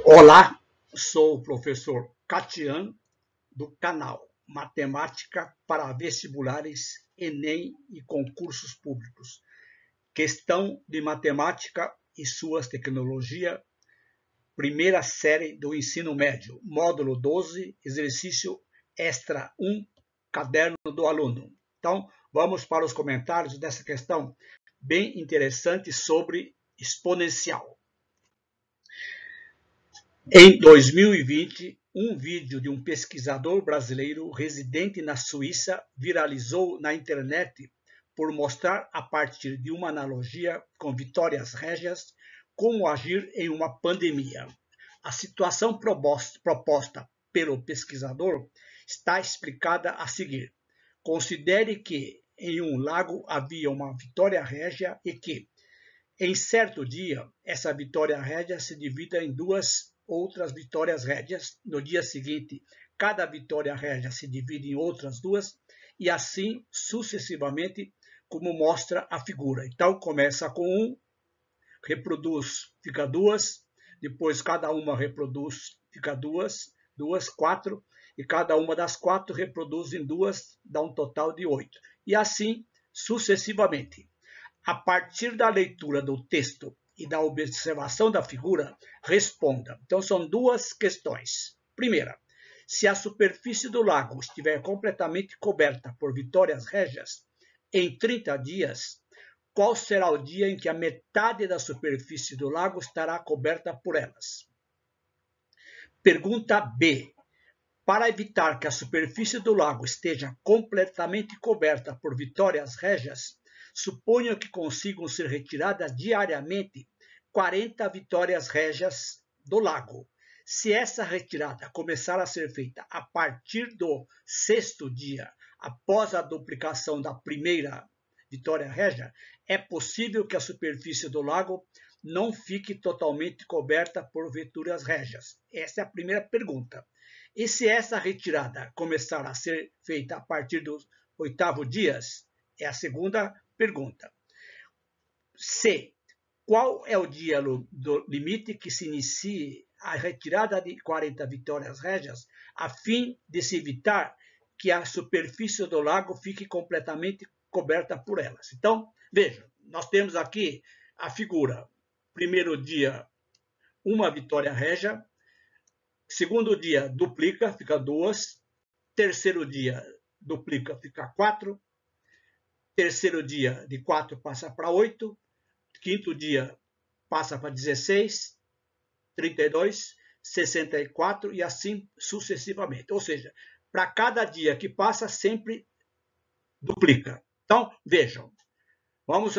Olá, sou o professor Catian, do canal Matemática para Vestibulares, Enem e Concursos Públicos. Questão de Matemática e suas tecnologias, primeira série do ensino médio, módulo 12, exercício extra 1, caderno do aluno. Então, vamos para os comentários dessa questão bem interessante sobre exponencial. Em 2020, um vídeo de um pesquisador brasileiro residente na Suíça viralizou na internet por mostrar, a partir de uma analogia com Vitórias Régias, como agir em uma pandemia. A situação proposta pelo pesquisador está explicada a seguir. Considere que em um lago havia uma Vitória Régia e que, em certo dia, essa Vitória Régia se divide em duas outras Vitórias Régias. No dia seguinte, cada Vitória Régia se divide em outras duas e assim sucessivamente, como mostra a figura. Então, começa com um, reproduz, fica duas, depois cada uma reproduz, fica duas, quatro, e cada uma das quatro reproduz em duas, dá um total de 8. E assim sucessivamente. A partir da leitura do texto e da observação da figura, responda. Então, são duas questões. Primeira, se a superfície do lago estiver completamente coberta por Vitórias Régias, em 30 dias, qual será o dia em que a metade da superfície do lago estará coberta por elas? Pergunta B. Para evitar que a superfície do lago esteja completamente coberta por Vitórias Régias, suponha que consigam ser retiradas diariamente 40 Vitórias Régias do lago. Se essa retirada começar a ser feita a partir do 6º dia, após a duplicação da primeira Vitória Régia, é possível que a superfície do lago não fique totalmente coberta por Vitórias Régias. Essa é a primeira pergunta. E se essa retirada começar a ser feita a partir dos 8º dias? É a segunda pergunta. C. Qual é o dia do limite que se inicie a retirada de 40 Vitórias Régias, a fim de se evitar que a superfície do lago fique completamente coberta por elas? Então, vejam, nós temos aqui a figura. Primeiro dia, uma Vitória Régia. Segundo dia, duplica, fica 2. Terceiro dia, duplica, fica 4. Terceiro dia, de 4 passa para 8. Quinto dia, passa para 16, 32, 64 e assim sucessivamente. Ou seja, para cada dia que passa, sempre duplica. Então, vejam, vamos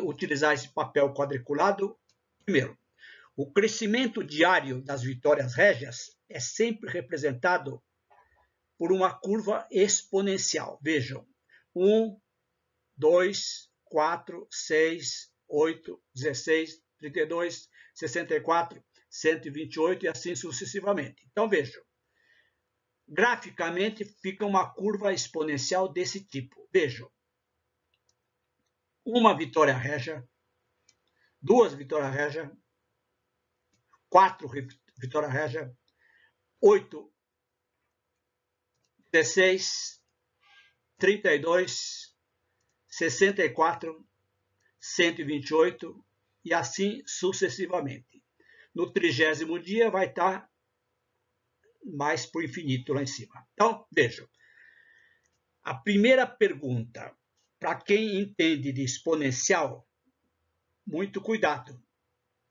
utilizar esse papel quadriculado. Primeiro, o crescimento diário das Vitórias Régias é sempre representado por uma curva exponencial. Vejam, 1, 2, 4, 6, 8, 16, 32, 64, 128 e assim sucessivamente. Então, vejam, graficamente fica uma curva exponencial desse tipo. Vejam, uma Vitória Régia, duas Vitória Régia, 4 Vitória Régia, 8, 16, 32, 64, 128 e assim sucessivamente. No 30º dia vai estar mais para o infinito lá em cima. Então, vejam. A primeira pergunta, para quem entende de exponencial, muito cuidado.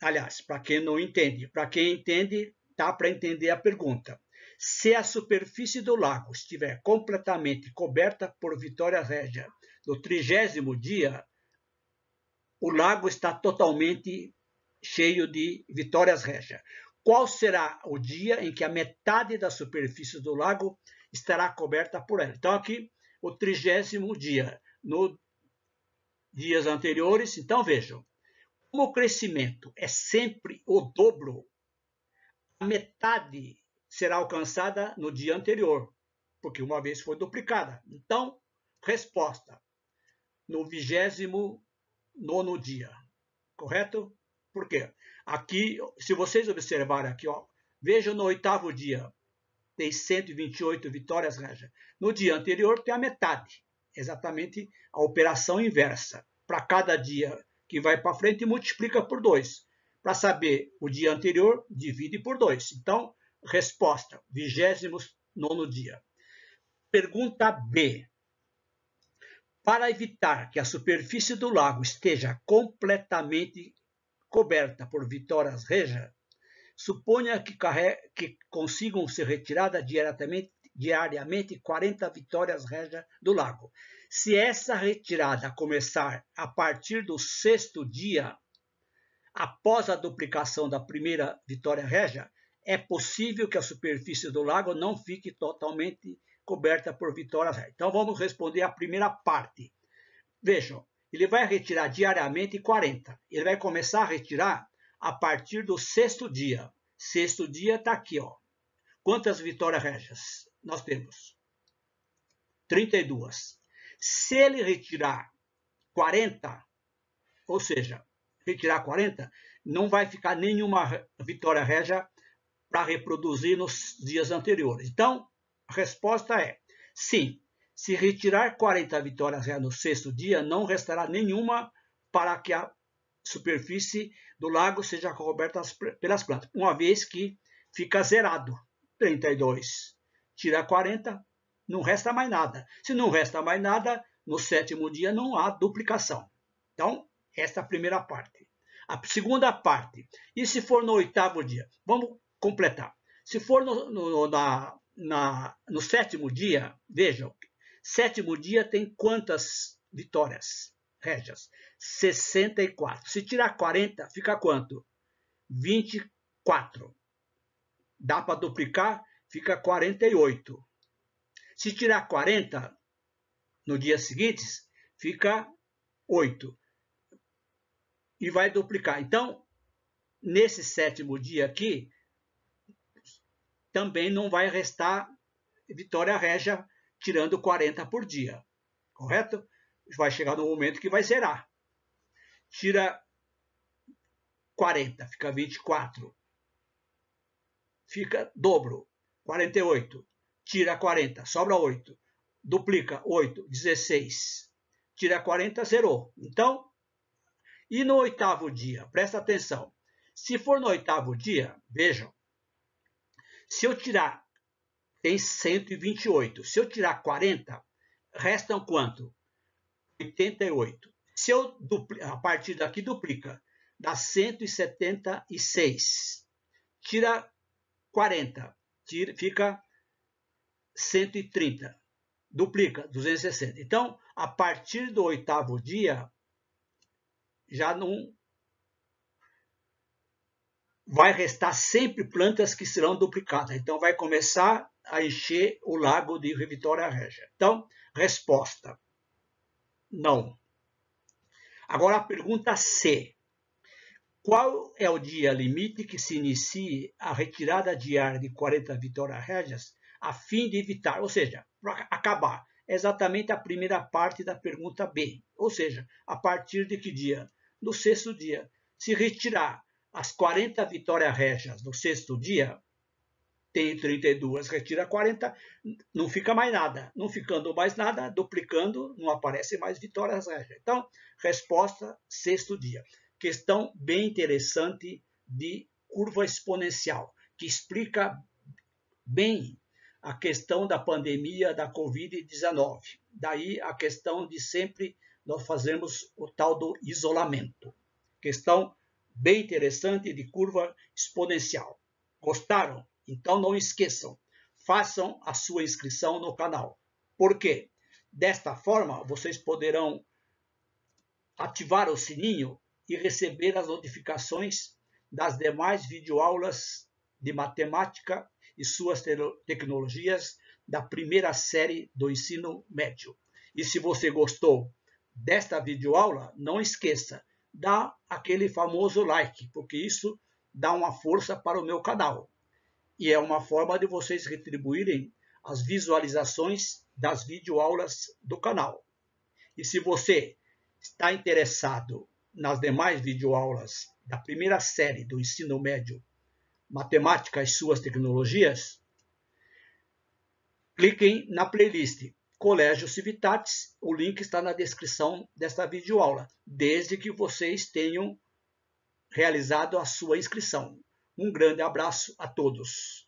Aliás, para quem não entende. Para quem entende, dá para entender a pergunta. Se a superfície do lago estiver completamente coberta por Vitória Régia no 30º dia, o lago está totalmente cheio de Vitórias Régia. Qual será o dia em que a metade da superfície do lago estará coberta por ela? Então, aqui, o 30º dia. Nos dias anteriores, então, vejam. Como o crescimento é sempre o dobro, a metade será alcançada no dia anterior, porque uma vez foi duplicada. Então, resposta, no 29º dia, correto? Por quê? Aqui, se vocês observarem aqui, ó, Veja no 8º dia, tem 128 vitórias régias. No dia anterior tem a metade, exatamente a operação inversa. Para cada dia que vai para frente, multiplica por 2. Para saber o dia anterior, divide por 2. Então, resposta, 29º dia. Pergunta B. Para evitar que a superfície do lago esteja completamente coberta por vitórias régias, suponha que consigam ser retiradas diariamente 40 vitórias régias do lago. Se essa retirada começar a partir do 6º dia, após a duplicação da primeira vitória régia, é possível que a superfície do lago não fique totalmente coberta por vitórias régias. Então vamos responder a primeira parte. Vejam, ele vai retirar diariamente 40. Ele vai começar a retirar a partir do 6º dia. 6º dia está aqui, ó. Quantas vitórias régias nós temos? 32. Se ele retirar 40, ou seja, retirar 40, não vai ficar nenhuma vitória régia para reproduzir nos dias anteriores. Então, a resposta é sim. Se retirar 40 vitórias régias no 6º dia, não restará nenhuma para que a superfície do lago seja coberta pelas plantas, uma vez que fica zerado. 32 tira 40, não resta mais nada. Se não resta mais nada, no 7º dia não há duplicação. Então, esta é a primeira parte. A segunda parte, e se for no 8º dia? Vamos completar. Se for no 7º dia, vejam, 7º dia tem quantas vitórias régias? 64. Se tirar 40, fica quanto? 24. Dá para duplicar, fica 48. Se tirar 40, no dia seguinte, fica 8. E vai duplicar. Então, nesse 7º dia aqui, também não vai restar vitória régia tirando 40 por dia. Correto? Vai chegar no momento que vai zerar. Tira 40, fica 24. Fica dobro, 48. Tira 40, sobra 8. Duplica 8, 16. Tira 40, zerou. Então, e no 8º dia? Presta atenção. Se for no 8º dia, vejam. Se eu tirar, tem 128. Se eu tirar 40, restam quanto? 88. Se eu a partir daqui duplica, dá 176. Tira 40, fica 130. Duplica, 260. Então, a partir do 8º dia, já não vai restar sempre plantas que serão duplicadas. Então, vai começar a encher o lago de vitória régia. Então, resposta: não. Agora a pergunta C. Qual é o dia limite que se inicie a retirada diária de 40 vitórias régias a fim de evitar, ou seja, para acabar? Exatamente a primeira parte da pergunta B. Ou seja, a partir de que dia? No 6º dia. Se retirar as 40 vitórias régias no 6º dia, tem 32, retira 40, não fica mais nada. Não ficando mais nada, duplicando, não aparece mais vitórias régias. Então, resposta, 6º dia. Questão bem interessante de curva exponencial, que explica bem a questão da pandemia da Covid-19. Daí a questão de sempre nós fazermos o tal do isolamento. Questão bem interessante de curva exponencial. Gostaram? Então não esqueçam, façam a sua inscrição no canal. Por quê? Desta forma, vocês poderão ativar o sininho e receber as notificações das demais videoaulas de matemática e suas tecnologias da primeira série do ensino médio. E se você gostou desta videoaula, não esqueça, dá aquele famoso like, porque isso dá uma força para o meu canal. E é uma forma de vocês retribuírem as visualizações das videoaulas do canal. E se você está interessado nas demais videoaulas da primeira série do ensino médio Matemática e suas tecnologias, cliquem na playlist Colégio Civitatis, o link está na descrição desta videoaula, desde que vocês tenham realizado a sua inscrição. Um grande abraço a todos.